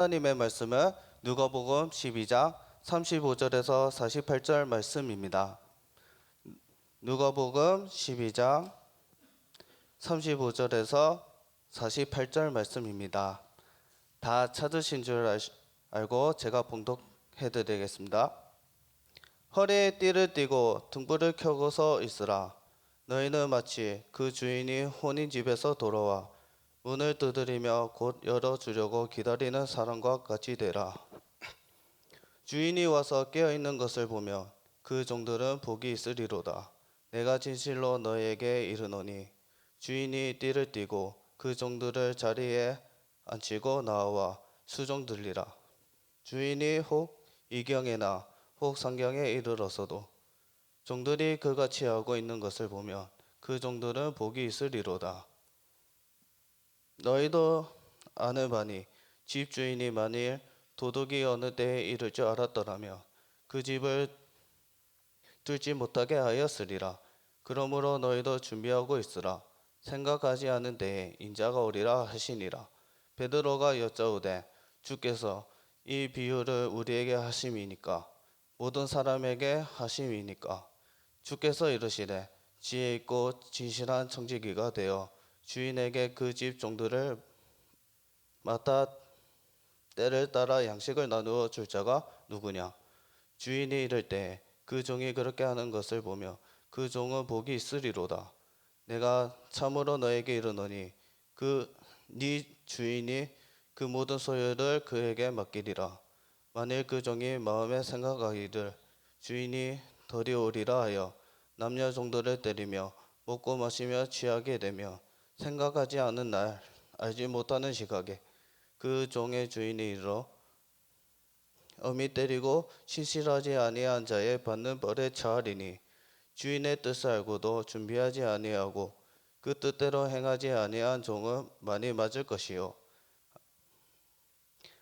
하나님의 말씀은 누가복음 12장 35절에서 48절 말씀입니다. 누가복음 12장 35절에서 48절 말씀입니다. 다 찾으신 줄 알고 제가 봉독해 드리겠습니다. 허리에 띠를 띠고 등불을 켜고 서 있으라. 너희는 마치 그 주인이 혼인 집에서 돌아와 문을 두드리며 곧 열어주려고 기다리는 사람과 같이 되라. 주인이 와서 깨어있는 것을 보며 그 종들은 복이 있으리로다. 내가 진실로 너희에게 이르노니 주인이 띠를 띠고 그 종들을 자리에 앉히고 나와 수종 들리라. 주인이 혹 이경에나 혹 상경에 이르러서도 종들이 그같이 하고 있는 것을 보면 그 종들은 복이 있으리로다. 너희도 아는 바니 집 주인이 만일 도둑이 어느 때에 이를 줄 알았더라면 그 집을 뚫지 못하게 하였으리라. 그러므로 너희도 준비하고 있으라. 생각하지 않은 때에 인자가 오리라 하시니라. 베드로가 여짜오되 주께서 이 비유를 우리에게 하심이니까 모든 사람에게 하심이니까? 주께서 이르시되 지혜 있고 진실한 청지기가 되어 주인에게 그 집 종들을 맡아 때를 따라 양식을 나누어 줄 자가 누구냐? 주인이 이를 때 그 종이 그렇게 하는 것을 보며 그 종은 복이 있으리로다. 내가 참으로 너에게 이르노니 네 주인이 그 모든 소유를 그에게 맡기리라. 만일 그 종이 마음에 생각하기를 주인이 덜이 오리라 하여 남녀 종들을 때리며 먹고 마시며 취하게 되며 생각하지 않은 날 알지 못하는 시각에 그 종의 주인이 이르러 엄히 때리고 신실하지 아니한 자에 받는 벌에 처하리니 주인의 뜻을 알고도 준비하지 아니하고 그 뜻대로 행하지 아니한 종은 많이 맞을 것이요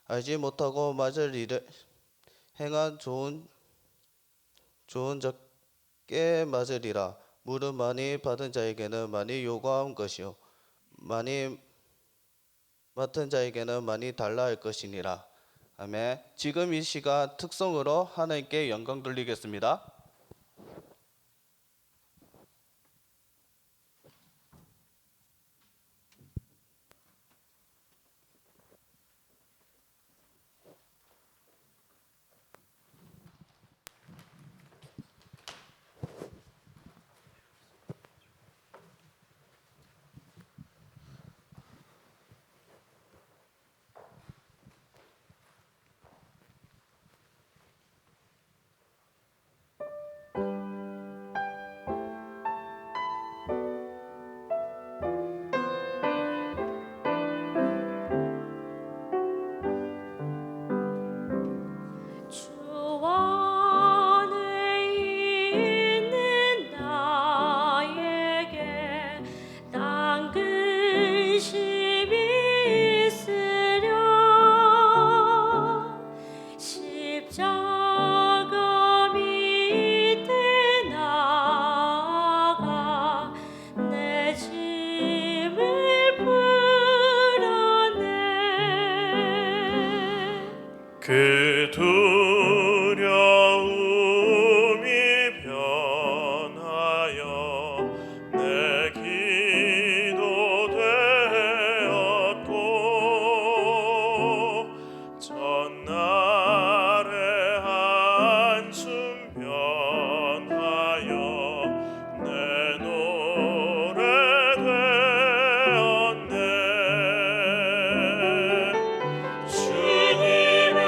알지 못하고 맞을 일을 행한 좋은 자께 맞으리라. 물은 많이 받은 자에게는 많이 요구한 것이요 많이 맡은 자에게는 많이 달라 할 것이니라. 아멘. 지금 이 시간 특성으로 하나님께 영광 돌리겠습니다. 그 두려움이 변하여 내 기도 되었고 전날의 한숨 변하여 내 노래 되었네. 주님을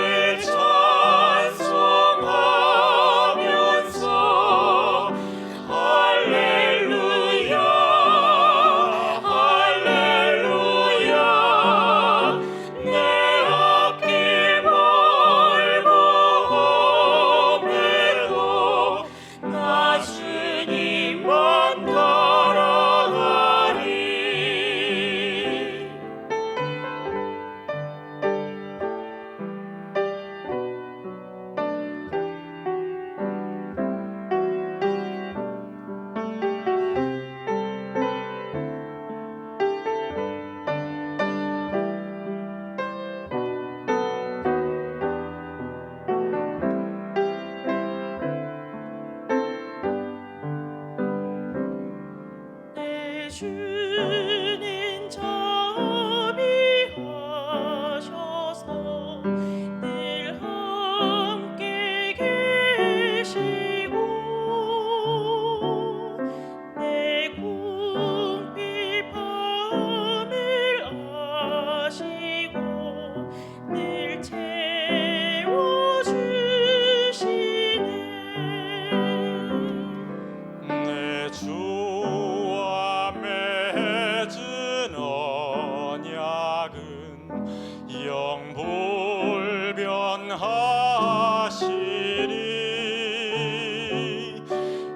전하시리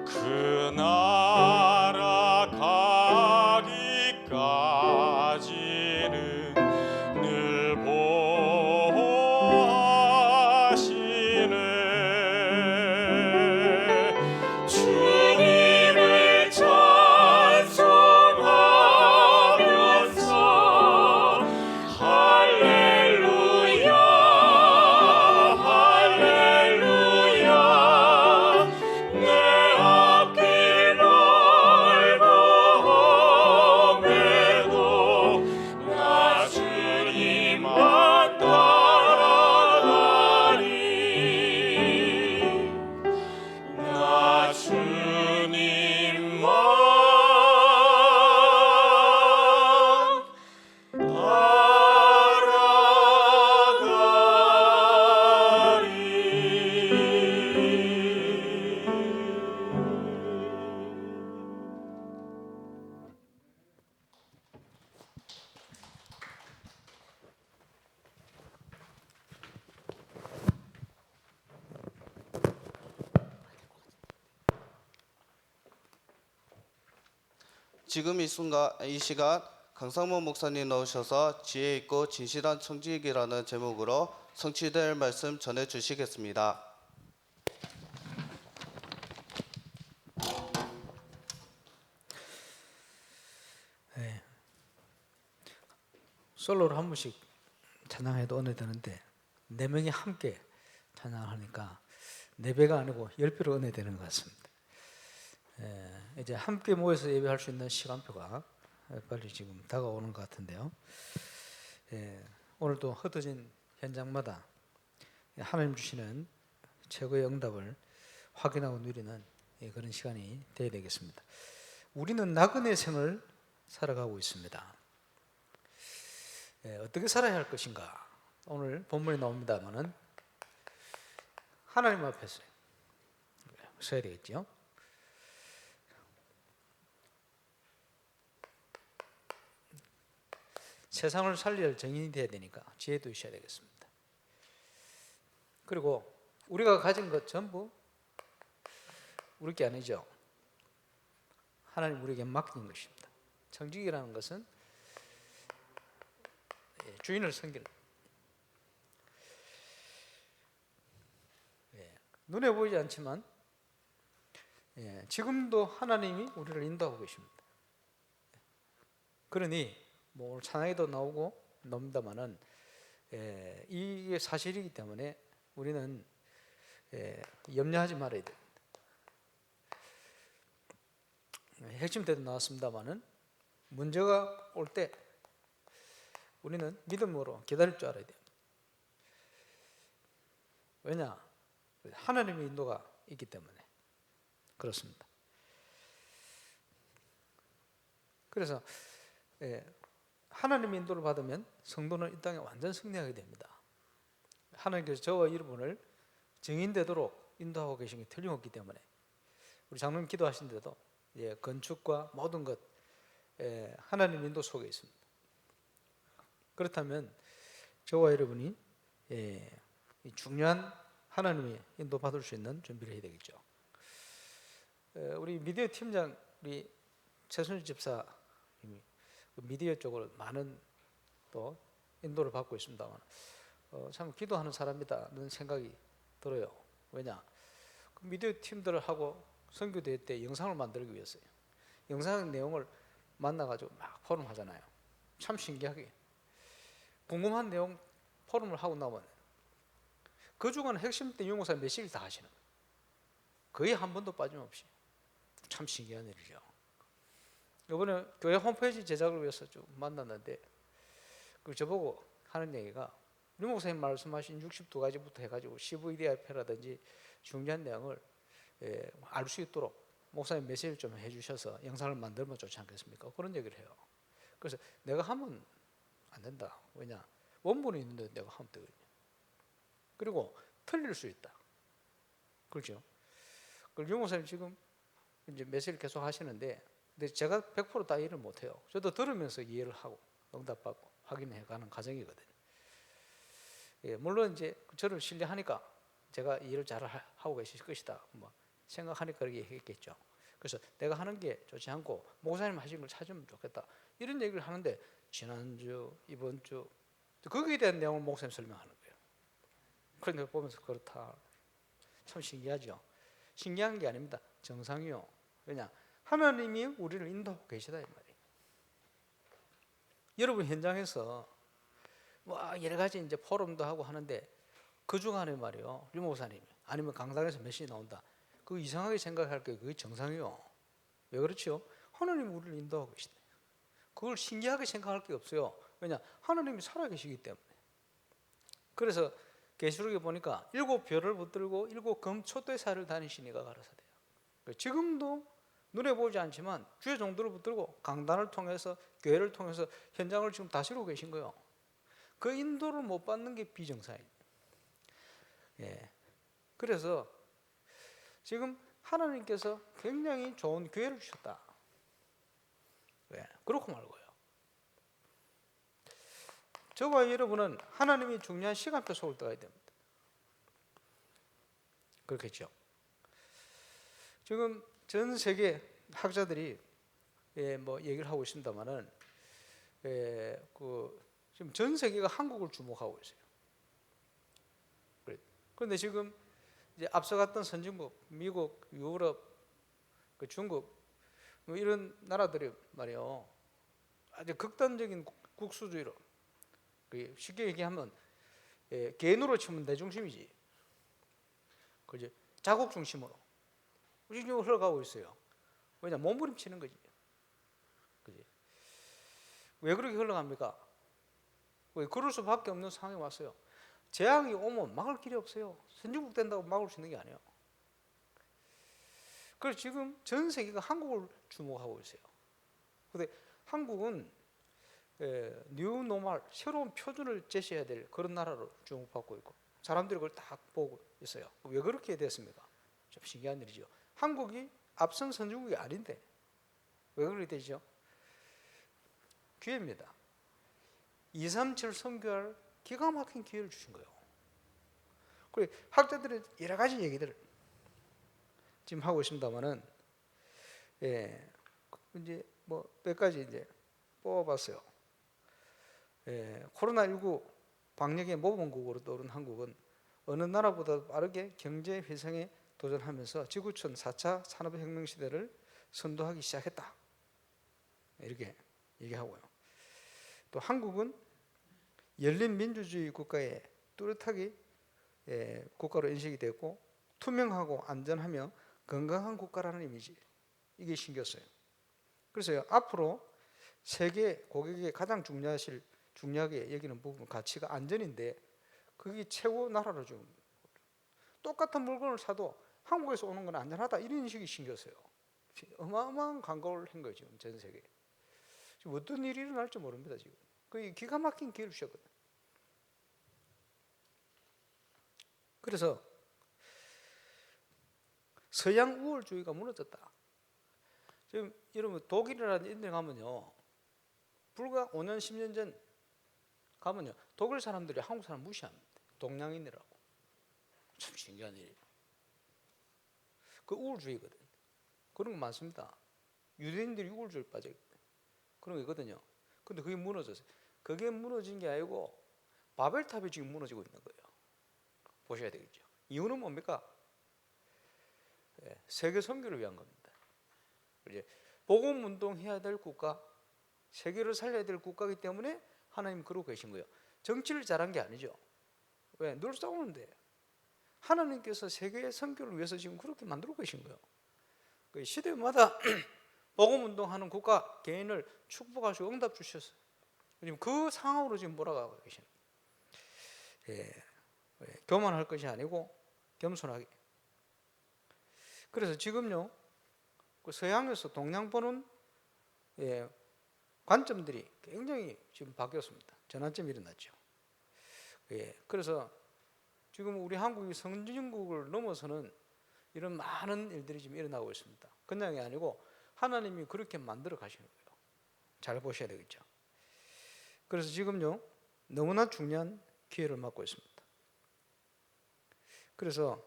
그 나라 가기까지는 늘 보호하시네 주님을 찬송하면서 할렐루야 할렐루야 내 앞길 넓어옴에도 나 주님만 따라가리 나 주님만 지금 이 순간 이 시간 강상모 목사님 나오셔서 지혜 있고 진실한 청지기라는 제목으로 성취될 말씀 전해 주시겠습니다. 솔로로 한 번씩 찬양해도 은혜 되는데 4명이 함께 찬양하니까 4배가 아니고 10배로 은혜 되는 것 같습니다. 이제 함께 모여서 예배할 수 있는 시간표가 빨리 지금 다가오는 것 같은데요. 오늘도 흩어진 현장마다 하나님 주시는 최고의 응답을 확인하고 누리는 그런 시간이 되어야 되겠습니다. 우리는 나그네 생을 살아가고 있습니다. 어떻게 살아야 할 것인가? 오늘 본문에 나옵니다만은 하나님 앞에서 서야 되겠죠. 세상을 살릴 정인이 되어야 되니까 지혜도 있어야 되겠습니다. 그리고 우리가 가진 것 전부 우리 게 아니죠. 하나님 우리에게 맡긴 것입니다. 청직이라는 것은 주인을 섬기는 눈에 보이지 않지만 지금도 하나님이 우리를 인도하고 계십니다. 그러니 뭐 오늘 찬양에도 나옵니다만은 이게 사실이기 때문에 우리는 염려하지 말아야 됩니다. 핵심 때도 나왔습니다만은 문제가 올 때 우리는 믿음으로 기다릴 줄 알아야 됩니다. 왜냐? 하나님의 인도가 있기 때문에 그렇습니다. 그래서 하나님의 인도를 받으면 성도는 이 땅에 완전 승리하게 됩니다. 하나님께서 저와 여러분을 증인되도록 인도하고 계신 게 틀림없기 때문에 우리 장로님 기도하신 데도 건축과 모든 것 하나님 인도 속에 있습니다. 그렇다면 저와 여러분이 중요한 하나님의 인도 받을 수 있는 준비를 해야 되겠죠. 우리 미디어 팀장 우리 최순실 집사님이 미디어 쪽으로 많은 또 인도를 받고 있습니다만 참 기도하는 사람이다는 생각이 들어요. 왜냐? 그 미디어 팀들하고 선교대회 때 영상을 만들기 위해서요. 영상 내용을 만나가지고 막 포럼하잖아요. 참 신기하게 궁금한 내용 포럼을 하고 나면 그 중간 핵심 때 유목사 메시지를 다 하시는 거예요. 거의 한 번도 빠짐없이. 참 신기한 일이죠. 이번에 교회 홈페이지 제작을 위해서 좀 만났는데 저보고 하는 얘기가 유목사님 말씀하신 62가지부터 해가지고 CVDIP라든지 중요한 내용을 알 수 있도록 목사님 메시지를 좀 해주셔서 영상을 만들면 좋지 않겠습니까? 그런 얘기를 해요. 그래서 내가 하면 안 된다. 왜냐? 원본이 있는데 내가 하면 되거든요. 그리고 틀릴 수 있다. 그렇죠? 그리고 유 목사님 지금 이제 메시지를 계속 하시는데, 근데 제가 100%다 이해를 못해요. 저도 들으면서 이해를 하고 응답받고 확인해 가는 과정이거든요. 물론 이제 저를 신뢰하니까 제가 이 일을 잘 하고 계실 것이다 뭐 생각하니까 그렇게 얘기했겠죠. 그래서 내가 하는 게 좋지 않고 목사님 하신 걸 찾으면 좋겠다 이런 얘기를 하는데 지난주 이번 주 거기에 대한 내용을 목사님 설명하는 거예요. 그런데 보면서 그렇다 참 신기하죠. 신기한 게 아닙니다. 정상이요. 왜냐 하나님이 우리를 인도하고 계시다 이 말이에요. 여러분 현장에서 뭐 여러 가지 이제 포럼도 하고 하는데 그 중간에 말이요 류 목사님이 아니면 강단에서 메시지 나온다. 그 이상하게 생각할 게 그게 정상이요. 왜 그렇죠? 하나님이 우리를 인도하고 계시다. 그걸 신기하게 생각할 게 없어요. 왜냐 하나님이 살아계시기 때문에. 그래서 계시록에 보니까 7별을 붙들고 7검 촛대사를 다니시니가 가라사대요. 지금도 눈에 보이지 않지만 주의 종들을 붙들고 강단을 통해서 교회를 통해서 현장을 지금 다스리고 계신 거예요. 그 인도를 못 받는 게 비정상이에요. 예. 그래서 지금 하나님께서 굉장히 좋은 기회를 주셨다. 왜? 그렇고 말고요. 저와 여러분은 하나님이 중요한 시간표 속을 떠야 됩니다. 그렇겠죠. 지금 전 세계 학자들이 뭐 얘기를 하고 있습니다만은 지금 전 세계가 한국을 주목하고 있어요. 그런데 지금 이제 앞서갔던 선진국, 미국, 유럽, 중국 뭐 이런 나라들이 말이요 아주 극단적인 국수주의로 쉽게 얘기하면 개인으로 치면 내 중심이지, 그지? 자국 중심으로 지금 흘러가고 있어요. 왜냐 몸부림치는 거지, 그지? 왜 그렇게 흘러갑니까? 왜 그럴 수밖에 없는 상황이 왔어요. 재앙이 오면 막을 길이 없어요. 선진국 된다고 막을 수 있는 게 아니에요. 그래서 지금 전 세계가 한국을 주목하고 있어요. 그런데 한국은 뉴 노멀, 새로운 표준을 제시해야 될 그런 나라로 주목받고 있고 사람들이 그걸 딱 보고 있어요. 왜 그렇게 됐습니까? 좀 신기한 일이죠. 한국이 앞선 선진국이 아닌데 왜 그렇게 되죠? 기회입니다. 237 선교할 기가 막힌 기회를 주신 거예요. 그리고 학자들이 여러 가지 얘기들을 지금 하고 있습니다만은 이제 뭐 몇 가지 이제 뽑아봤어요. 코로나19 방역의 모범국으로 떠오른 한국은 어느 나라보다 빠르게 경제 회생에 도전하면서 지구촌 4차 산업혁명 시대를 선도하기 시작했다. 이렇게 얘기하고요. 또 한국은 열린 민주주의 국가에 뚜렷하게 국가로 인식이 됐고 투명하고 안전하며 건강한 국가라는 이미지, 이게 신겼어요. 그래서 앞으로 세계 고객이 가장 중요하게 여기는 부분 가치가 안전인데 그게 최고 나라로 좀 똑같은 물건을 사도 한국에서 오는 건 안전하다 이런 인식이 신겼어요. 어마어마한 광고를 한 거예요 지금 전 세계에. 지금 어떤 일이 일어날지 모릅니다 지금. 그 기가 막힌 기회를 주셨거든요. 그래서 서양 우월주의가 무너졌다. 지금 여러분 독일이라는 이런 데 가면요, 불과 5년 10년 전 가면요 독일 사람들이 한국 사람 무시합니다. 동양인이라고. 참 신기한 일이에요. 그 우월주의거든. 그런 거 많습니다. 유대인들이 우월주의에 빠져있거든. 그런 거 있거든요. 근데 그게 무너졌어요. 그게 무너진 게 아니고 바벨탑이 지금 무너지고 있는 거예요. 보셔야 되겠죠. 이유는 뭡니까? 세계 선교를 위한 겁니다. 이제 복음 운동해야 될 국가, 세계를 살려야 될 국가이기 때문에 하나님 그러고 계신 거예요. 정치를 잘한 게 아니죠. 왜? 늘 싸우는데 하나님께서 세계의 선교를 위해서 지금 그렇게 만들고 계신 거예요. 그 시대마다 복음 운동하는 국가, 개인을 축복하시고 응답 주셨어요. 지금 그 상황으로 지금 몰아가고 계시는 거예요. 교만할 것이 아니고 겸손하게. 그래서 지금요 그 서양에서 동양 보는 관점들이 굉장히 지금 바뀌었습니다. 전환점이 일어났죠. 그래서 지금 우리 한국이 선진국을 넘어서는 이런 많은 일들이 지금 일어나고 있습니다. 그냥이 아니고 하나님이 그렇게 만들어 가시는 거예요. 잘 보셔야 되겠죠. 그래서 지금요 너무나 중요한 기회를 맞고 있습니다. 그래서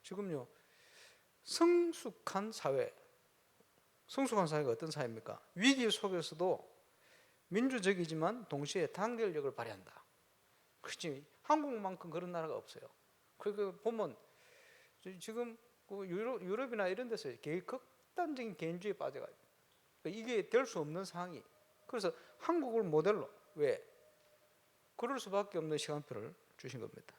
지금요, 성숙한 사회가 어떤 사회입니까? 위기 속에서도 민주적이지만 동시에 단결력을 발휘한다. 그렇지, 한국만큼 그런 나라가 없어요. 그러니까 보면 지금 유럽이나 이런 데서 극단적인 개인주의에 빠져가지고 이게 될 수 없는 상황이. 그래서 한국을 모델로, 왜? 그럴 수밖에 없는 시간표를 주신 겁니다.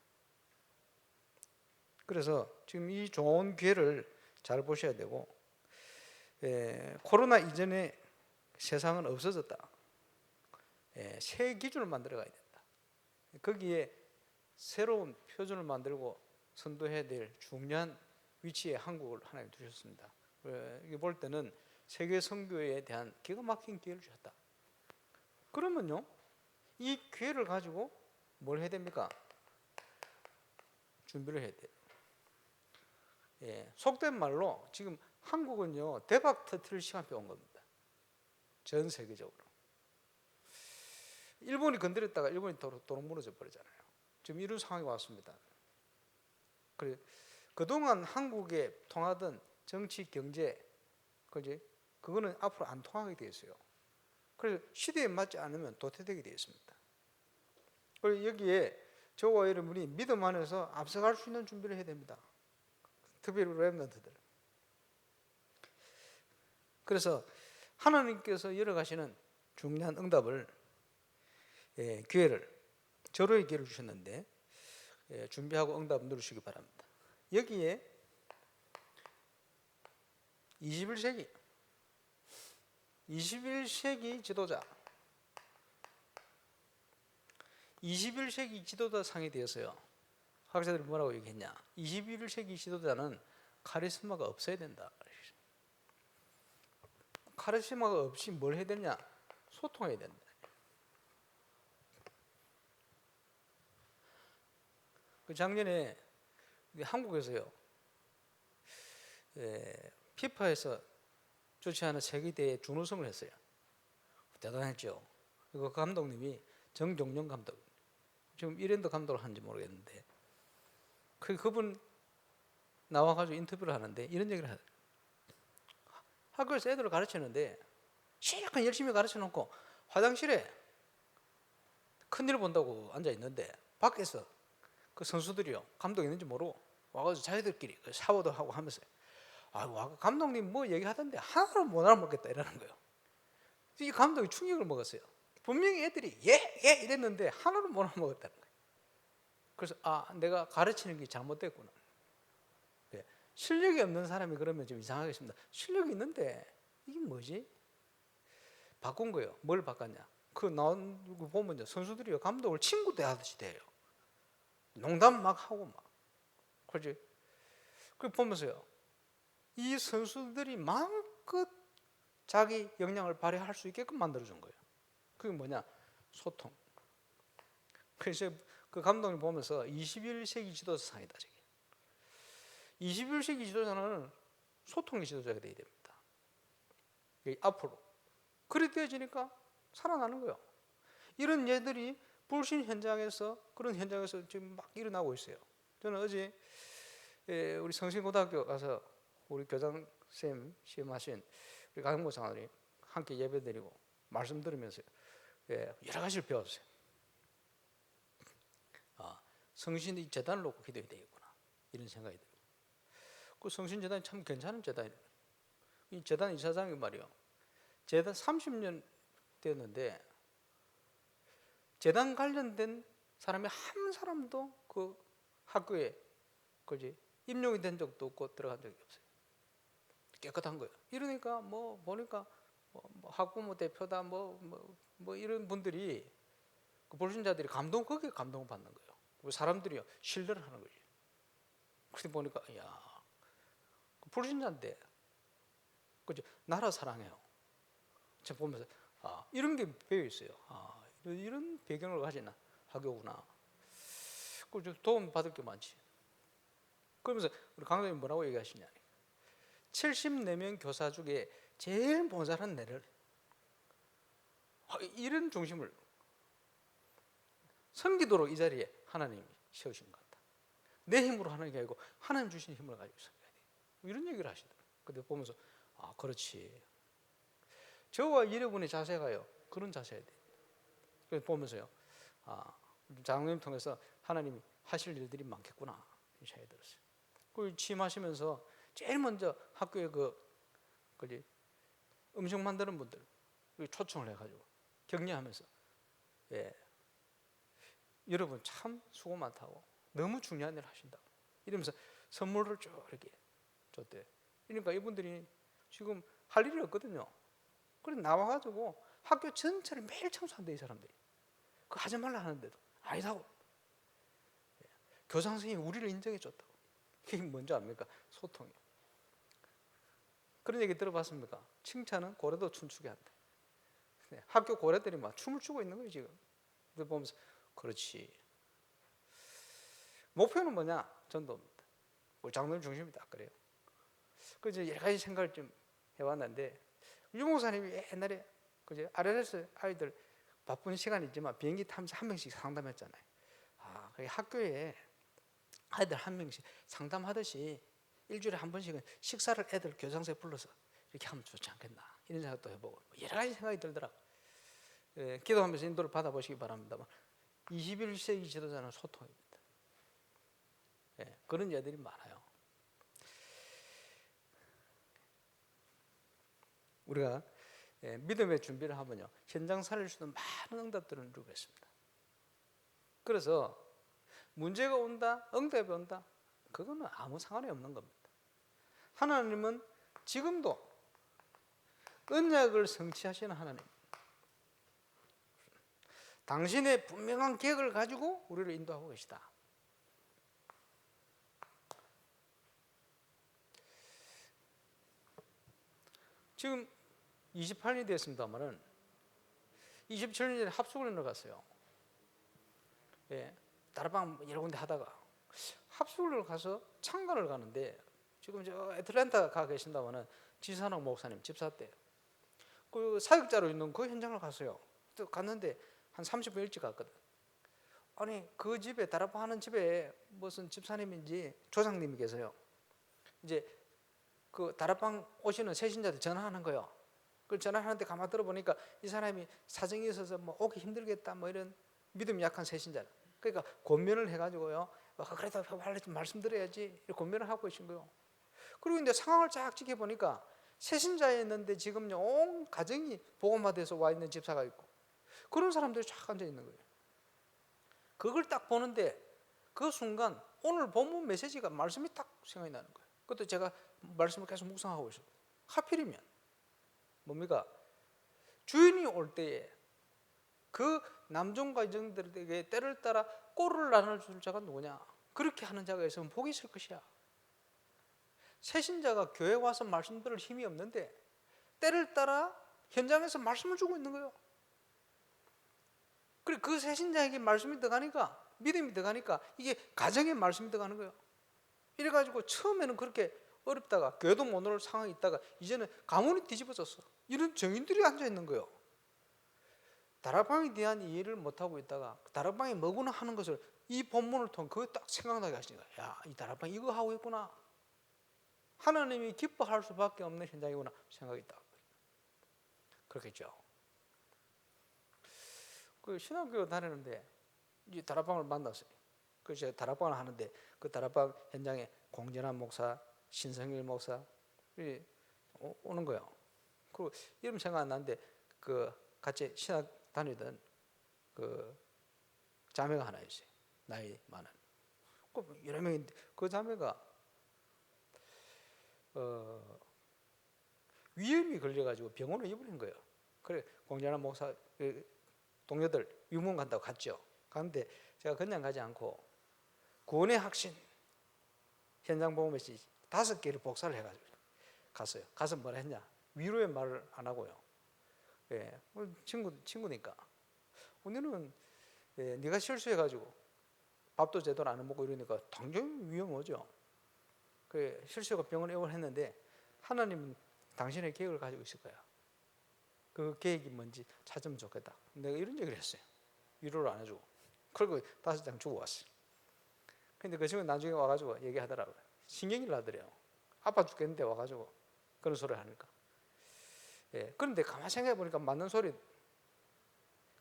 그래서 지금 이 좋은 기회를 잘 보셔야 되고, 코로나 이전에 세상은 없어졌다. 새 기준을 만들어 가야 된다. 거기에 새로운 표준을 만들고 선도해야 될 중요한 위치에 한국을 하나님 두셨습니다. 이게 볼 때는 세계 선교에 대한 기가 막힌 기회를 주셨다. 그러면요, 이 기회를 가지고 뭘 해야 됩니까? 준비를 해야 돼요. 속된 말로 지금 한국은요, 대박 터뜨릴 시간표 온 겁니다. 전 세계적으로. 일본이 건드렸다가 일본이 도로 무너져 버리잖아요. 지금 이런 상황이 왔습니다. 그래, 그동안 한국에 통하던 정치, 경제, 그거는 앞으로 안 통하게 되어 있어요. 그래서 시대에 맞지 않으면 도태되게 되어 있습니다. 그리고 여기에 저와 여러분이 믿음 안에서 앞서갈 수 있는 준비를 해야 됩니다. 특별히 렘넌트들. 그래서 하나님께서 열어가시는 중요한 응답을, 기회를, 절호의 기회를 주셨는데, 준비하고 응답 누르시기 바랍니다. 여기에 21세기 지도자, 21세기 지도자상이 되었어요. 학자들이 뭐라고 얘기했냐? 21세기 지도자는 카리스마가 없어야 된다. 카리스마가 없이 뭘 해야 되냐? 소통해야 된다. 그 작년에 한국에서요, 피파에서 주최하는 세계대회 준우승을 했어요. 대단했죠. 그 감독님이 정종영 감독, 지금 이랜드 감독을 하는지 모르겠는데, 그분 나와가지고 인터뷰를 하는데 이런 얘기를 하더라고요. 학교에서 애들을 가르치는데 실컷 열심히 가르쳐놓고 화장실에 큰일 본다고 앉아있는데 밖에서 그 선수들이요, 감독이 있는지 모르고 와가지고 자기들끼리 샤워도 하고 하면서, 감독님 뭐 얘기하던데 하나도 못 알아먹겠다 이러는 거예요. 이 감독이 충격을 먹었어요. 분명히 애들이 예 이랬는데 하나도 못 알아먹었다는 거예요. 그래서 내가 가르치는 게 잘못됐구나. 실력이 없는 사람이 그러면 좀 이상하겠습니다. 실력이 있는데 이게 뭐지? 바꾼 거예요. 뭘 바꿨냐? 그 나온 거 보면 선수들이 감독을 친구 대하듯이 대해요. 농담 막 하고 막. 그렇지? 그 보면서요, 이 선수들이 마음껏 자기 역량을 발휘할 수 있게끔 만들어준 거예요. 그게 뭐냐? 소통. 그래서 그 감독님 보면서 21세기 지도자상이다. 21세기 지도자는 소통의 지도자가 되어야 됩니다. 앞으로. 그렇게 되어지니까 살아나는 거예요. 이런 예들이 불신 현장에서, 그런 현장에서 지금 막 일어나고 있어요. 저는 어제 우리 성신고등학교 가서 우리 교장쌤 시험하신 우리 강목사님이 함께 예배드리고 말씀 들으면서 여러 가지를 배웠어요. 성신이 재단을 놓고 기도해야 되겠구나, 이런 생각이 들어요. 그 성신재단이 참 괜찮은 재단이에요. 이 재단 이사장이 말이요, 재단 30년 됐는데 재단 관련된 사람이 한 사람도 그 학교에 임용이 된 적도 없고 들어간 적이 없어요. 깨끗한 거예요. 이러니까 뭐 보니까 뭐 학부모 대표다 뭐 이런 분들이, 그 불신자들이 거기에 감동을 받는 거예요. 사람들이요, 신뢰를 하는 거예요. 그때 보니까 불신자인데 그죠? 나라 사랑해요. 제가 보면서 이런 게 배어 있어요. 이런 배경을 가진 학교구나. 그 도움 받을 게 많지. 그러면서 우리 강사님 뭐라고 얘기하시냐? 74명 교사 중에 제일 모자란 애를, 이런 중심을 섬기도록 이 자리에 하나님이 세우신 것 같다. 내 힘으로 하는 게 아니고 하나님 주신 힘을 가지고 있어야 돼. 이런 얘기를 하시더라고요. 근데 보면서 아, 그렇지. 저와 여러분의 자세가요, 그런 자세야 돼. 그래서 보면서요, 아, 장로님 통해서 하나님이 하실 일들이 많겠구나 이 생각이 들었어요. 그 취임하시면서 제일 먼저 학교에 그지 음식 만드는 분들 초청을 해가지고 격려하면서, 예, 여러분 참 수고 많다고, 너무 중요한 일을 하신다고 이러면서 선물을 쭉 이렇게 줬대요. 그러니까 이분들이 지금 할 일이 없거든요. 그래서 나와가지고 학교 전체를 매일 청소한대, 이 사람들이. 그거 하지 말라 하는데도 아니다고. 교장 선생님이 우리를 인정해 줬다고. 이게 뭔지 압니까? 소통이요. 그런 얘기 들어봤습니까? 칭찬은 고래도 춤추게 한대. 학교 고래들이 막 춤을 추고 있는 거예요 지금. 근데 보면서 그렇지. 목표는 뭐냐? 전도입니다. 우리 장로님 중심이다 그래요. 그래서 여러 가지 생각을 좀 해왔는데, 유 목사님이 옛날에 그제 RLS 아이들 바쁜 시간이지만 비행기 타면서 한 명씩 상담했잖아요. 아, 학교에 아이들 한 명씩 상담하듯이 일주일에 한 번씩은 식사를 애들 교장소에 불러서 이렇게 하면 좋지 않겠나, 이런 생각도 해보고 여러 가지 생각이 들더라고. 예, 기도하면서 인도를 받아보시기 바랍니다만 21세기 지도자는 소통입니다. 예, 그런 예들이 많아요. 우리가 믿음의 준비를 하면요, 현장 살릴 수 있는 많은 응답들을 누리고 있습니다. 그래서 문제가 온다, 응답이 온다, 그거는 아무 상관이 없는 겁니다. 하나님은 지금도 언약을 성취하시는 하나님, 당신의 분명한 계획을 가지고 우리를 인도하고 계시다. 지금 28년이 됐습니다만은 27년 전에 합숙을 갔어요. 예, 다락방 여러 군데 하다가 합숙을 가서 창가를 가는데, 지금 저 애틀랜타 가 계신다면은 지산옥 목사님 집사 때 그 사역자로 있는 그 현장을 갔어요. 또 갔는데 한 30분 일찍 갔거든. 아니 그 집에, 다락방 하는 집에 무슨 집사님인지 조상님이 계세요. 이제 그 다락방 오시는 세신자들 전화하는 거예요. 그 전화하는데 가만 들어보니까 이 사람이 사정이 있어서 뭐 오기 힘들겠다, 뭐 이런 믿음 약한 세신자. 그러니까 권면을 해가지고요, 그래도 빨리 좀 말씀드려야지 이렇게 권면을 하고 계신 거예요. 그리고 이제 상황을 쫙 지켜보니까 세신자였는데 지금요 온 가정이 복음화돼서 와 있는 집사가 있고, 그런 사람들이 쫙 앉아 있는 거예요. 그걸 딱 보는데 그 순간 오늘 본문 메시지가 말씀이 딱 생각이 나는 거예요. 그것도 제가 말씀을 계속 묵상하고 있어요. 하필이면 뭡니까? 주인이 올 때에 그 남종과 여종들에게 때를 따라 꼴을 나눠줄 자가 누구냐? 그렇게 하는 자가 있으면 복이 있을 것이야. 새신자가 교회 와서 말씀 들을 힘이 없는데 때를 따라 현장에서 말씀을 주고 있는 거예요. 그리고 그 새신자에게 말씀이 들어가니까, 믿음이 들어가니까 이게 가정에 말씀이 들어가는 거예요. 이래가지고 처음에는 그렇게 어렵다가 교회도 못 올 상황이 있다가 이제는 가문이 뒤집어졌어. 이런 정인들이 앉아 있는 거예요. 다락방에 대한 이해를 못하고 있다가 다락방에 뭐구나 하는 것을 이 본문을 통해 그거 딱 생각나게 하시니까, 야, 이 다락방 이거 하고 있구나, 하나님이 기뻐할 수밖에 없는 현장이구나 생각이 딱 그렇겠죠. 그 신학교 다니는데 이 다락방을 만났어요. 그래서 제가 다락방을 하는데 그 다락방 현장에 공전한 목사, 신성일 목사 오는 거예요. 그리고 이름 생각 안 나는데 그 같이 신학 다니던 그 자매가 하나 있어요. 나이 많은. 그 여러 명인데 그 자매가 위염이 걸려가지고 병원에 입원한 거예요. 그래 공전한 목사 동료들 유문 간다고 갔죠. 갔는데 제가 그냥 가지 않고 구원의 확신 현장 보험에서 5개를 복사를 해가지고 갔어요. 가서 뭐라 했냐? 위로의 말을 안 하고요. 예, 친구니까. 오늘은 네가 실수해가지고 밥도 제대로 안 먹고 이러니까 당연히 위험 오죠. 그 실수가 병원에 입원했는데 하나님은 당신의 계획을 가지고 있을 거야. 그 계획이 뭔지 찾으면 좋겠다. 내가 이런 얘기를 했어요. 위로를 안 해주고. 그리고 5장 주고 왔어요. 근데 그 친구 나중에 와가지고 얘기하더라고요. 신경이 나더래요. 아파 죽겠는데 와가지고 그런 소리를 하니까. 예, 그런데 가만히 생각해 보니까 맞는 소리.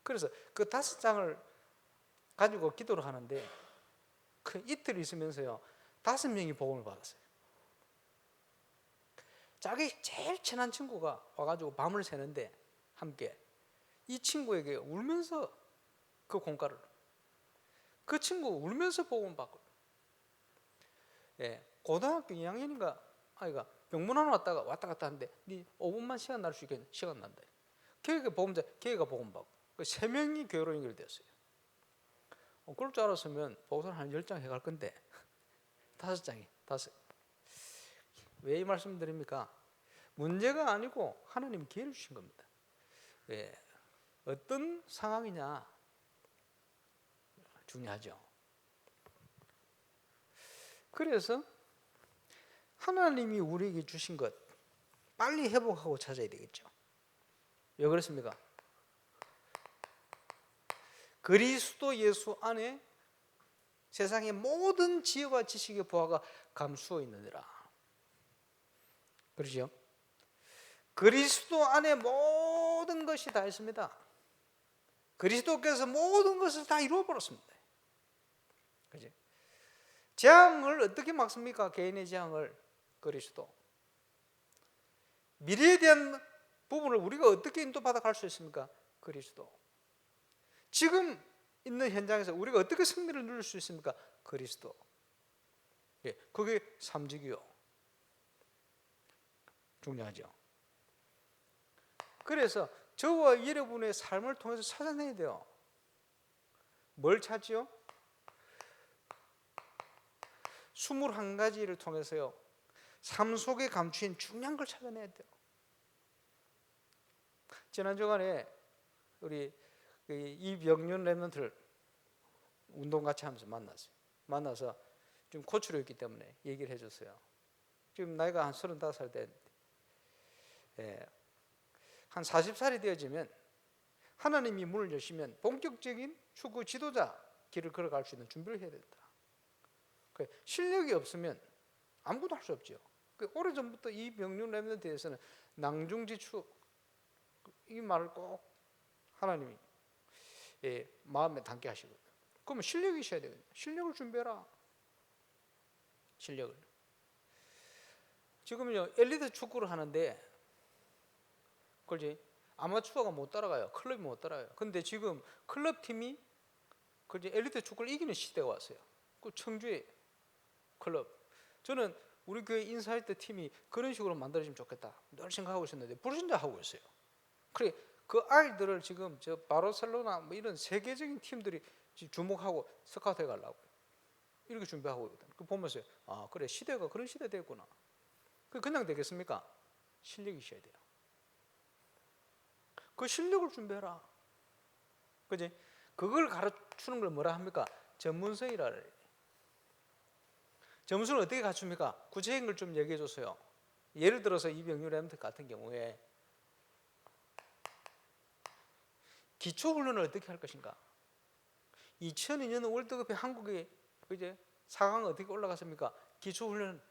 그래서 그 5장을 가지고 기도를 하는데 그 이틀 있으면서요 5명이 복음을 받았어요. 자기 제일 친한 친구가 와가지고 밤을 새는데 함께 이 친구에게 울면서 그 공과를 그 친구 울면서 복음 받고. 예, 고등학교 2학년인가 아이가 병문안 왔다가 왔다 갔다 하는데 네 5분만 시간 날 수 있겠냐? 시간 난다. 걔가 복음자, 걔가 복음 받고 그 3명이 교회로 연결됐어요. 그럴 줄 알았으면 보고서는 한 10장 해갈 건데 5장이 5. 왜 이 말씀 드립니까? 문제가 아니고 하나님이 기회를 주신 겁니다. 예, 어떤 상황이냐 중요하죠. 그래서 하나님이 우리에게 주신 것 빨리 회복하고 찾아야 되겠죠. 왜 그렇습니까? 그리스도 예수 안에 세상의 모든 지혜와 지식의 보화가 감수어 있느니라. 그렇죠? 그리스도 안에 모든 것이 다 있습니다. 그리스도께서 모든 것을 다 이루어 버렸습니다. 그죠? 재앙을 어떻게 막습니까? 개인의 재앙을 그리스도. 미래에 대한 부분을 우리가 어떻게 인도받아 갈 수 있습니까? 그리스도. 지금 있는 현장에서 우리가 어떻게 승리를 누릴 수 있습니까? 그리스도. 예, 그게 삼직이요. 중요하죠. 그래서 저와 여러분의 삶을 통해서 찾아내야 돼요. 뭘 찾지요? 21가지를 통해서요 삶 속에 감추인 중요한 걸 찾아내야 돼요. 지난 주간에 우리 이병윤 랩런트를 운동 같이 하면서 만났어요. 만나서 좀 코치로 있기 때문에 얘기를 해줬어요. 지금 나이가 한 35살 됐는데 한 40살이 되어지면 하나님이 문을 여시면 본격적인 축구 지도자 길을 걸어갈 수 있는 준비를 해야 된다. 실력이 없으면 아무것도 할 수 없죠. 오래전부터 이 병륜 랩런트에서는 낭중지추 이 말을 꼭 하나님이 마음에 담게 하시거든요. 그러면 실력이 있어야 되거든요. 실력을 준비해라. 실력을. 지금요 엘리트 축구를 하는데 그렇지 아마추어가 못 따라가요. 클럽이 못 따라가요. 근데 지금 클럽 팀이 그렇지 엘리트 축구를 이기는 시대가 왔어요. 그 청주에 클럽. 저는 우리 교회 인사할 때 팀이 그런 식으로 만들어지면 좋겠다 늘 생각하고 있었는데 불신자하고 있어요. 그래 그 아이들을 지금 저 바르셀로나 뭐 이런 세계적인 팀들이 주목하고 스카우트해 가려고 이렇게 준비하고 있거든. 그 보면서 아 그래 시대가 그런 시대 됐구나. 그냥 되겠습니까? 실력이 있어야 돼요. 그 실력을 준비해라. 그지? 그걸 가르치는 걸 뭐라 합니까? 전문성이라 그래요. 전문성을 어떻게 갖춥니까? 구체적인 걸 좀 얘기해 줬어요. 예를 들어서 이병률 랩런트 같은 경우에 기초훈련을 어떻게 할 것인가? 2002년 월드컵에 한국이 이제 4강 어떻게 올라갔습니까? 기초훈련,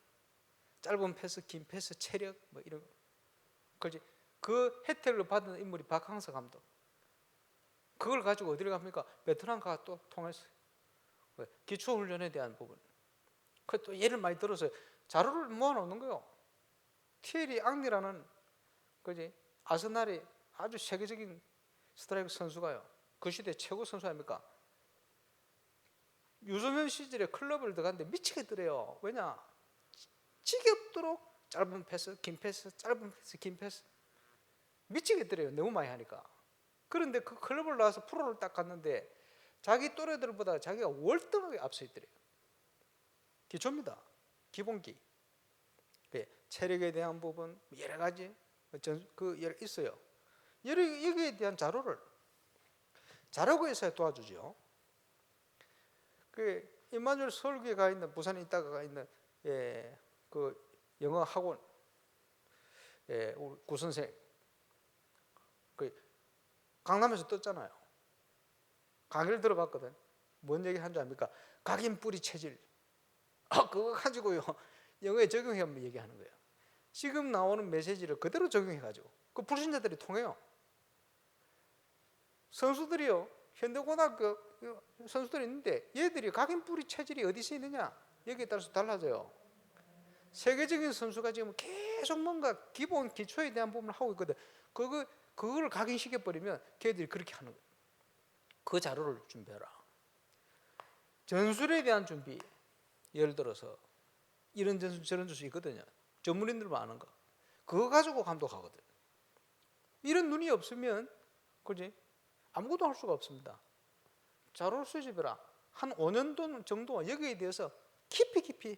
짧은 패스, 긴 패스, 체력 뭐 이런 그렇지? 그 혜택을 받은 인물이 박항서 감독. 그걸 가지고 어디를 갑니까? 베트남과 또 통했어요. 기초훈련에 대한 부분. 그 또 예를 많이 들어서 자료를 모아놓는 거예요. 티에리 앙리라는 그지 아스날의 아주 세계적인 스트라이크 선수가요. 그 시대 최고 선수 아닙니까? 유소년 시절에 클럽을 들어갔는데 미치겠더래요. 왜냐? 지겹도록 짧은 패스, 긴 패스, 짧은 패스, 긴 패스. 미치겠더래요. 너무 많이 하니까. 그런데 그 클럽을 나와서 프로를 딱 갔는데 자기 또래들보다 자기가 월등하게 앞서 있더래요. 기초입니다. 기본기. 체력에 대한 부분 여러 가지 여러 있어요. 여기에 대한 자료가 있어야 도와주죠. 임마누엘 서울교회 가 있는 부산에 있다가 가 있는 그 영어 학원 우리 구선생 강남에서 떴잖아요. 강의를 들어봤거든. 뭔 얘기 한 줄 압니까? 각인 뿌리 체질. 그거 가지고요 영어에 적용해 한번 얘기하는 거예요. 지금 나오는 메시지를 그대로 적용해 가지고 그 불신자들이 통해요. 선수들이요, 현대고등학교 선수들이 있는데 얘들이 각인 뿌리 체질이 어디서 있느냐 여기에 따라서 달라져요. 세계적인 선수가 지금 계속 뭔가 기본 기초에 대한 부분을 하고 있거든. 그걸 각인시켜 버리면 걔들이 그렇게 하는 거예요. 그 자료를 준비해라. 전술에 대한 준비, 예를 들어서 이런 전술 저런 전술 있거든요. 전문인들만 아는 거, 그거 가지고 감독하거든. 이런 눈이 없으면 그지 아무것도 할 수가 없습니다. 자료를 수집해라. 한 5년 정도 여기에 대해서 깊이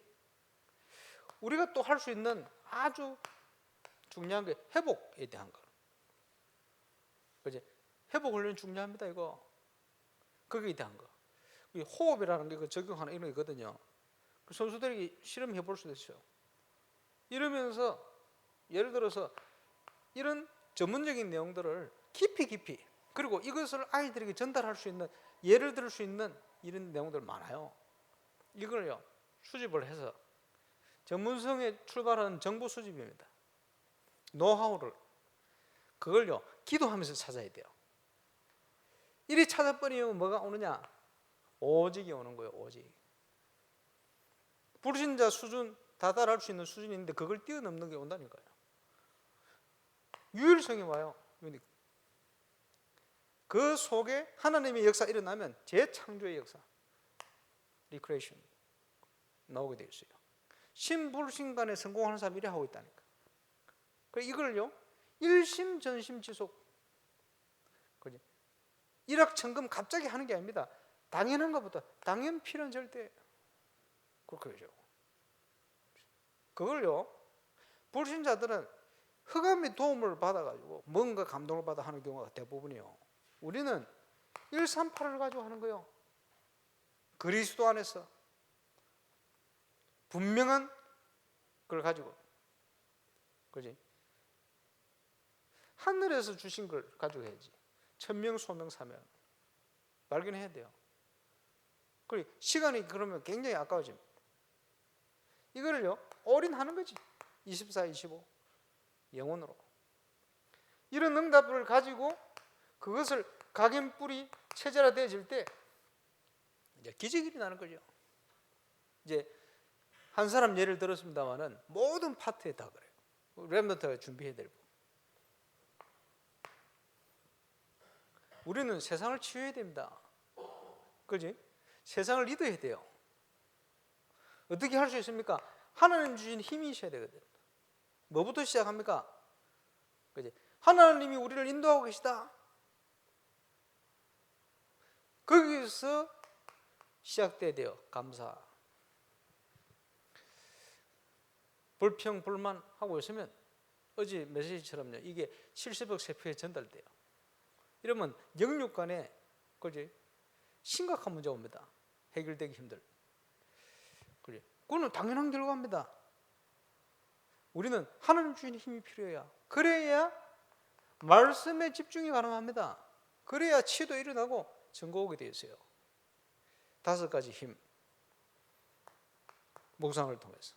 우리가 또 할 수 있는 아주 중요한 게 회복에 대한 거. 그지? 회복 훈련이 중요합니다. 이거 거기에 대한 거. 호흡이라는 게 적용하는 이런 게 있거든요. 선수들이 실험해 볼 수도 있어요. 이러면서 예를 들어서 이런 전문적인 내용들을 깊이 그리고 이것을 아이들에게 전달할 수 있는 예를 들 수 있는 이런 내용들 많아요. 이걸요 수집을 해서 전문성에 출발하는 정보 수집입니다. 노하우를 그걸요 기도하면서 찾아야 돼요. 이리 찾아버리면 뭐가 오느냐? 오직이 오는 거예요. 오직. 불신자 수준 다달할 수 있는 수준인데 그걸 뛰어넘는 게 온다니까요. 유일성이 와요. 그 속에 하나님의 역사 일어나면 재창조의 역사, 리크레이션 나오게 되어 있어요. 신불신 간에 성공하는 사람이 이래 하고 있다니까. 그래서 이걸요 일심전심지속, 그지? 일확천금 갑자기 하는 게 아닙니다. 당연한 것부터 당연 필요는 절대 그렇게 되죠. 그걸요 불신자들은 흑암의 도움을 받아가지고 뭔가 감동을 받아 하는 경우가 대부분이요. 우리는 138을 가지고 하는 거예요. 그리스도 안에서 분명한 걸 가지고, 그지? 하늘에서 주신 걸 가지고 해야지. 천명, 소명, 사명 발견해야 돼요. 그리고 시간이 그러면 굉장히 아까워집니다. 이거를요 올인하는 거지. 24, 25 영혼으로 이런 응답을 가지고 그것을 각인뿌리 체제화되어질 때 이제 기적이 일어나는 거죠. 이제 한 사람 예를 들었습니다만은 모든 파트에 다 그래요. 렘넌트가 준비해야 될 부분. 우리는 세상을 치유해야 됩니다. 그지? 세상을 리드해야 돼요. 어떻게 할 수 있습니까? 하나님 주신 힘이 있어야 되거든. 뭐부터 시작합니까? 그지? 하나님이 우리를 인도하고 계시다. 거기서 시작돼야 돼요. 감사. 불평, 불만 하고 있으면 어제 메시지처럼요. 이게 70억 세포에 전달돼요. 이러면 영육 간에 그지? 심각한 문제가 옵니다. 해결되기 힘들. 그래. 그거는 당연한 결과입니다. 우리는 하나님 주신 힘이 필요해야. 그래야 말씀에 집중이 가능합니다. 그래야 치유도 일어나고 증거 오게 되어 있어요. 5가지 힘. 묵상을 통해서.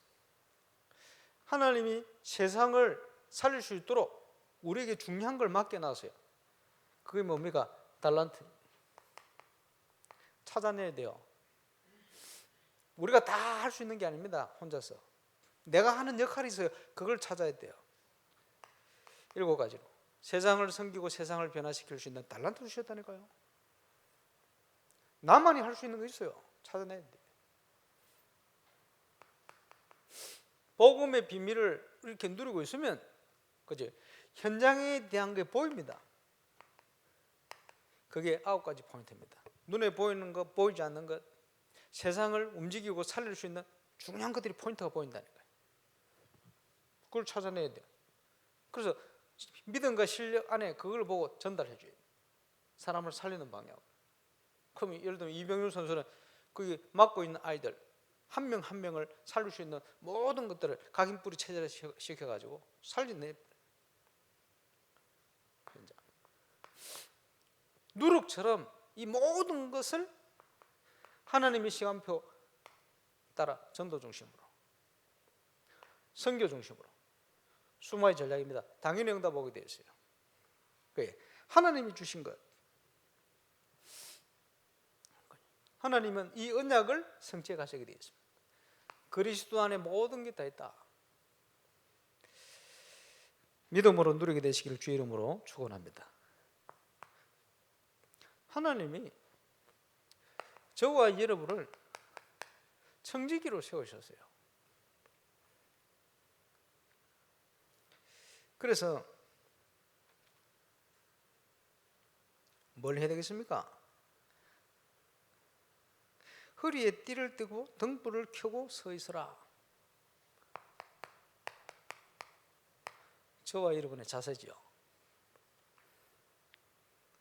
하나님이 세상을 살릴 수 있도록 우리에게 중요한 걸 맡겨놨어요. 그게 뭡니까? 달란트. 찾아내야 돼요. 우리가 다 할 수 있는 게 아닙니다. 혼자서. 내가 하는 역할이 있어요. 그걸 찾아야 돼요. 7가지로. 세상을 섬기고 세상을 변화시킬 수 있는 달란트 주셨다니까요. 나만이 할 수 있는 거 있어요. 찾아내야 돼요. 복음의 비밀을 이렇게 누리고 있으면 그죠? 현장에 대한 게 보입니다. 그게 9가지 포인트입니다. 눈에 보이는 것, 보이지 않는 것, 세상을 움직이고 살릴 수 있는 중요한 것들이 포인트가 보인다니까요. 그걸 찾아내야 돼요. 그래서 믿음과 실력 안에 그걸 보고 전달해 줘요. 사람을 살리는 방향. 그럼 예를 들면 이병률 선수는 거기 맡고 있는 아이들 한 명 한 명을 살릴 수 있는 모든 것들을 각인뿌리 체제를 시켜가지고 살리네. 누룩처럼 이 모든 것을 하나님의 시간표 따라 전도 중심으로, 선교 중심으로 수마의 전략입니다. 당연히 응답 오게 되어 있어요. 하나님이 주신 것, 하나님은 이 언약을 성취해 가시게 되어 있습니다. 그리스도 안에 모든 게 다 있다. 믿음으로 누리게 되시기를 주의 이름으로 축원합니다. 하나님이 저와 여러분을 청지기로 세우셨어요. 그래서 뭘 해야 되겠습니까? 허리에 띠를 띠고 등불을 켜고 서 있으라. 저와 여러분의 자세지요.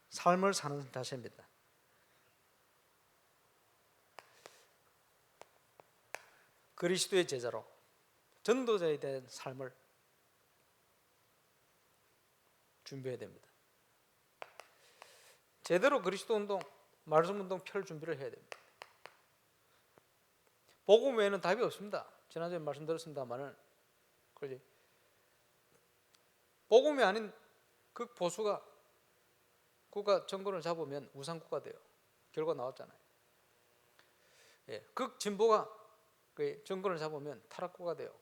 삶을 사는 자세입니다. 그리스도의 제자로 전도자에 대한 삶을 준비해야 됩니다. 제대로 그리스도 운동, 말씀 운동 펼 준비를 해야 됩니다. 복음 외에는 답이 없습니다. 지난주에 말씀드렸습니다만은, 그렇지? 복음이 아닌 극보수가 국가 정권을 잡으면 우상국가 돼요. 결과 나왔잖아요. 극진보가 정권을 잡으면 타락국가 돼요.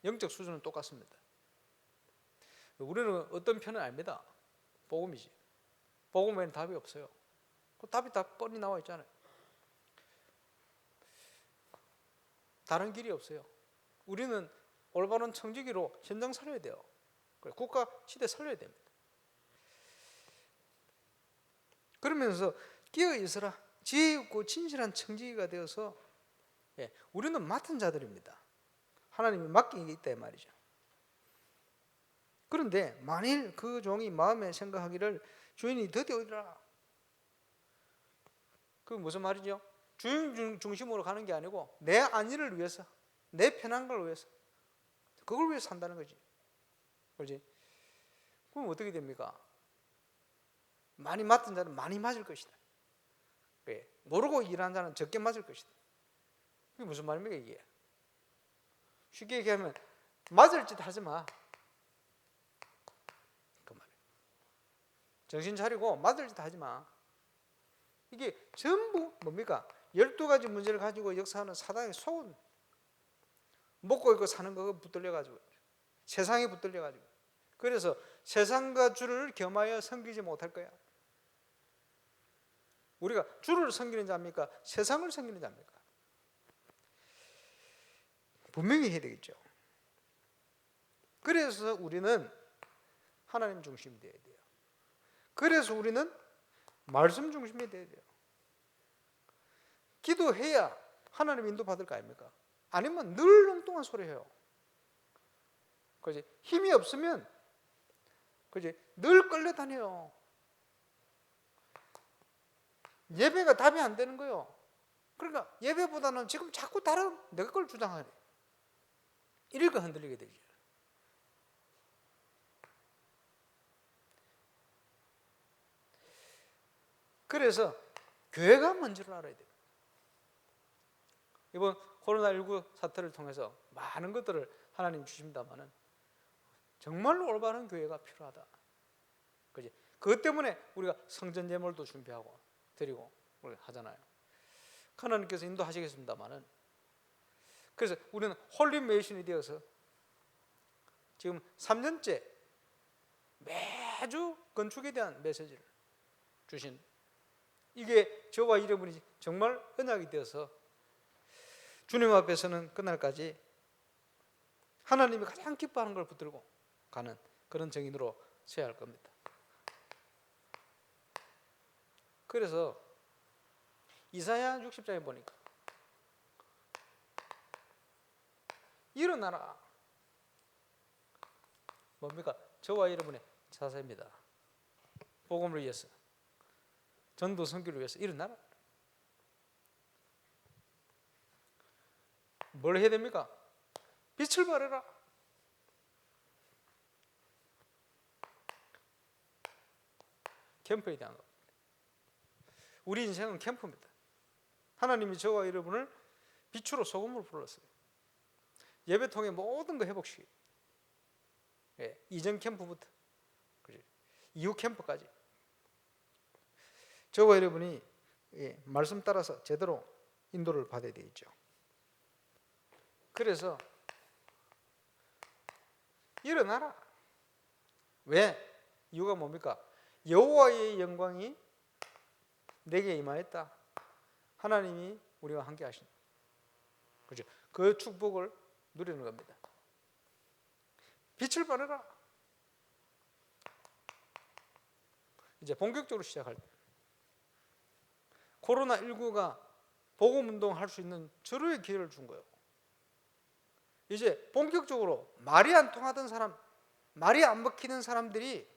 영적 수준은 똑같습니다. 우리는 어떤 편은 아닙니다. 복음이지. 복음 외에는 답이 없어요. 그 답이 다 뻔히 나와 있잖아요. 다른 길이 없어요. 우리는 올바른 청지기로 현장 살려야 돼요. 국가 시대 살려야 됩니다. 그러면서 끼어 있으라, 지혜 있고 진실한 청지기가 되어서, 우리는 맡은 자들입니다. 하나님이 맡긴 게 있다 이 말이죠. 그런데 만일 그 종이 마음에 생각하기를 주인이 드디어 오리라, 그게 무슨 말이죠? 주인 중심으로 가는 게 아니고 내 안위를 위해서, 내 편한 걸 위해서, 그걸 위해서 산다는 거지. 그렇지? 그럼 어떻게 됩니까? 많이 맡은 자는 많이 맞을 것이다. 모르고 일하는 자는 적게 맞을 것이다. 그게 무슨 말입니까 이게? 쉽게 얘기하면 맞을 짓 하지 마, 그 말이에요. 정신 차리고 맞을 짓 하지 마. 이게 전부 뭡니까? 12가지 문제를 가지고 역사하는 사단의 속은, 먹고 입고 사는 거 붙들려가지고, 세상에 붙들려가지고, 그래서 세상과 주를 겸하여 섬기지 못할 거야. 우리가 주를 섬기는 자입니까? 세상을 섬기는 자입니까? 분명히 해야 되겠죠. 그래서 우리는 하나님 중심이 되어야 돼요. 그래서 우리는 말씀 중심이 되어야 돼요. 기도해야 하나님 인도 받을 거 아닙니까? 아니면 늘 엉뚱한 소리 해요. 그지? 힘이 없으면, 그지? 늘 끌려다녀요. 예배가 답이 안 되는 거예요. 그러니까 예배보다는 지금 자꾸 다른 내가 걸 주장하래. 이럴까 흔들리게 되죠. 그래서 교회가 뭔지를 알아야 돼요. 이번 코로나19 사태를 통해서 많은 것들을 하나님 주십니다만은 정말로 올바른 교회가 필요하다. 그지? 그것 때문에 우리가 성전 예물도 준비하고 드리고 하잖아요. 하나님께서 인도하시겠습니다만은, 그래서 우리는 홀리 메이션이 되어서 지금 3년째 매주 건축에 대한 메시지를 주신, 이게 저와 여러분이 정말 언약이 되어서 주님 앞에서는 그날까지 하나님이 가장 기뻐하는 걸 붙들고 가는 그런 정인으로 서야 할 겁니다. 그래서 이사야 60장에 보니까 일어나라, 뭡니까? 저와 여러분의 자세입니다. 복음을 위해서, 전도 선교를 위해서 일어나라. 뭘 해야 됩니까? 빛을 발해라. 캠프에 대한 것. 우리 인생은 캠프입니다. 하나님이 저와 여러분을 빛으로 소금을 불렀어요. 예배통의 모든 거 회복시키. 예, 이전 캠프부터 그렇지? 이후 캠프까지. 저와 여러분이 예, 말씀 따라서 제대로 인도를 받아야 되겠죠. 그래서 일어나라. 왜? 이유가 뭡니까? 여호와의 영광이 내게 임하였다. 하나님이 우리와 함께 하신다. 그렇죠? 그 축복을 누리는 겁니다. 빛을 발하라. 이제 본격적으로 시작할 때 코로나19가 복음운동 할 수 있는 절호의 기회를 준 거예요. 이제 본격적으로 말이 안 통하던 사람, 말이 안 먹히는 사람들이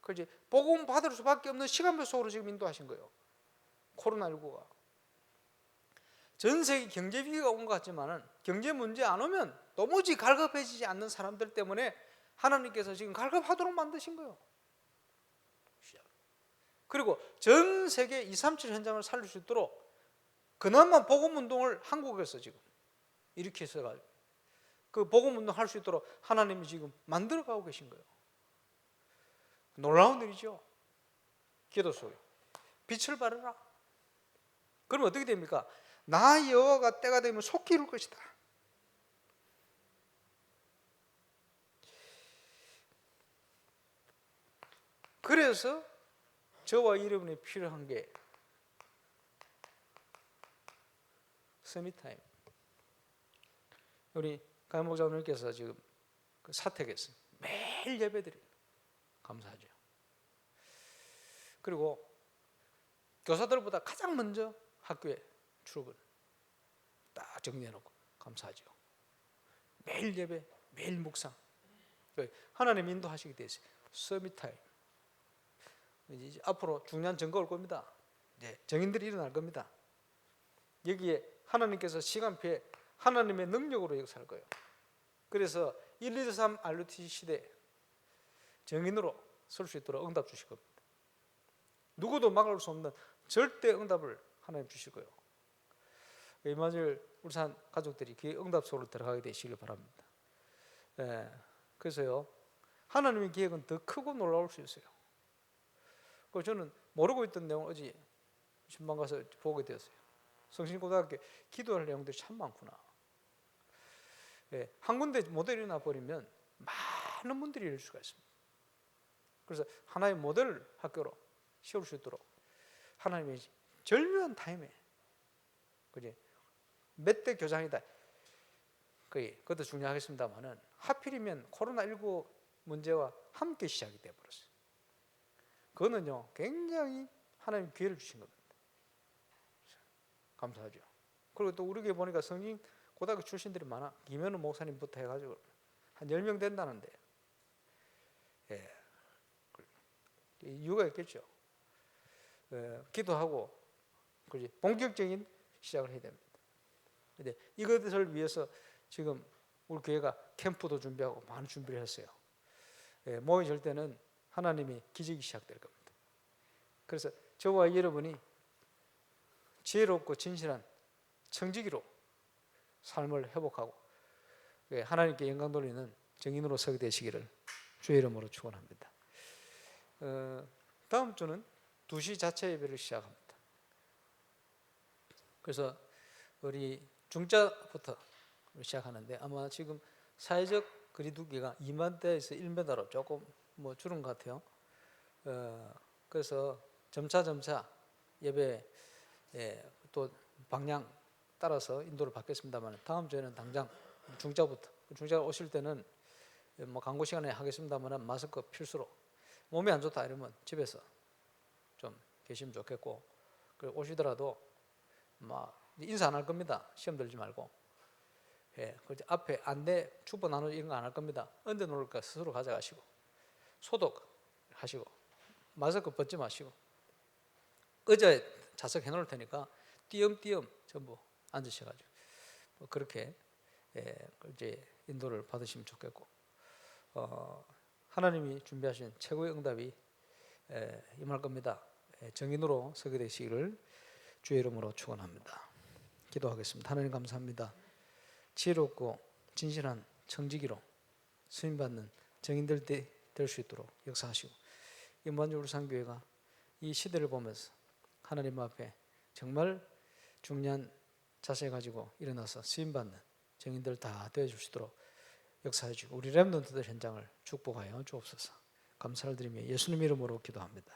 그지 복음 받을 수밖에 없는 시간표 속으로 지금 인도하신 거예요. 코로나19가 전 세계 경제 위기가 온 것 같지만은 경제 문제 안 오면 도무지 갈급해지지 않는 사람들 때문에 하나님께서 지금 갈급하도록 만드신 거예요. 그리고 전 세계 237 현장을 살릴 수 있도록 그나마 복음 운동을 한국에서 지금 이렇게 해서 그 복음 운동 할 수 있도록 하나님이 지금 만들어 가고 계신 거예요. 놀라운 일이죠. 기도 속에 빛을 발하라. 그러면 어떻게 됩니까? 나 여호와가 때가 되면 속히 이룰 것이다. 그래서 저와 여러분이 필요한 게 서밋타임. 우리 강 목사님께서 지금 그 사택에서 매일 예배드려요. 감사하죠. 그리고 교사들보다 가장 먼저 학교에 출근 딱 정리해놓고 감사하죠. 매일 예배, 매일 묵상. 하나님 인도하시게 되었어요. 서밋타임. 이제 앞으로 중요한 증거 올 겁니다. 이제 정인들이 일어날 겁니다. 여기에 하나님께서 시간표에 하나님의 능력으로 역사할 거예요. 그래서 123 RUTC 시대에 정인으로 설 수 있도록 응답 주실 겁니다. 누구도 막을 수 없는 절대 응답을 하나님 주실 거예요. 이마nuel 울산 가족들이 그 응답 속으로 들어가게 되시길 바랍니다. 그래서요 하나님의 계획은 더 크고 놀라울 수 있어요. 저는 모르고 있던 내용을 어제 신방 가서 보게 되었어요. 성신고등학교 기도할 내용들이 참 많구나. 한 군데 못 일어나 버리면 많은 분들이 이럴 수가 있습니다. 그래서 하나의 모델 학교로 세울 수 있도록 하나님의 절묘한 타임에 그지 몇 대 교장이다. 그것도 중요하겠습니다만은 하필이면 코로나19 문제와 함께 시작이 되어버렸어요. 그거는요 굉장히 하나님 기회를 주신 겁니다. 감사하죠. 그리고 또 우리 교회 보니까 성인 고등학교 출신들이 많아. 김현우 목사님부터 해가지고 한 10명 된다는데 이유가 있겠죠. 기도하고 본격적인 시작을 해야 됩니다. 근데 이것을 위해서 지금 우리 교회가 캠프도 준비하고 많은 준비를 했어요. 모이실 때는 하나님이 기적이 시작될 겁니다. 그래서 저와 여러분이 지혜롭고 진실한 청지기로 삶을 회복하고 하나님께 영광 돌리는 정인으로 서게 되시기를 주의 이름으로 축원합니다. 다음 주는 2시 자체 예배를 시작합니다. 그래서 우리 중자부터 시작하는데 아마 지금 사회적 거리두기가 2만대에서 1m로 조금 줄은 것 같아요. 그래서 점차 예배 또 방향 따라서 인도를 받겠습니다만 다음 주에는 당장 중자부터 중자 오실 때는 광고 시간에 하겠습니다만 마스크 필수로 몸이 안 좋다 이러면 집에서 좀 계시면 좋겠고 그리고 오시더라도 인사 안 할 겁니다. 시험 들지 말고 앞에 안내 축복 나누기 이런 거 안 할 겁니다. 언제 놓을까 스스로 가져가시고 소독하시고 마스크 벗지 마시고 의자에 좌석해 놓을 테니까 띄엄띄엄 전부 앉으셔가지고 그렇게 이제 인도를 받으시면 좋겠고 하나님이 준비하신 최고의 응답이 임할 겁니다. 정인으로 서게 되시기를 주의 이름으로 축원합니다. 기도하겠습니다. 하나님 감사합니다. 지혜롭고 진실한 청지기로 수임받는 정인들 될 수 있도록 역사하시고 임반주 울산교회가 이 시대를 보면서 하나님 앞에 정말 중요한 자세 가지고 일어나서 수임받는 정인들 다 되어줄 수 있도록 역사해 주고 우리 렘넌트들 현장을 축복하여 주옵소서. 감사를 드리며 예수님 이름으로 기도합니다.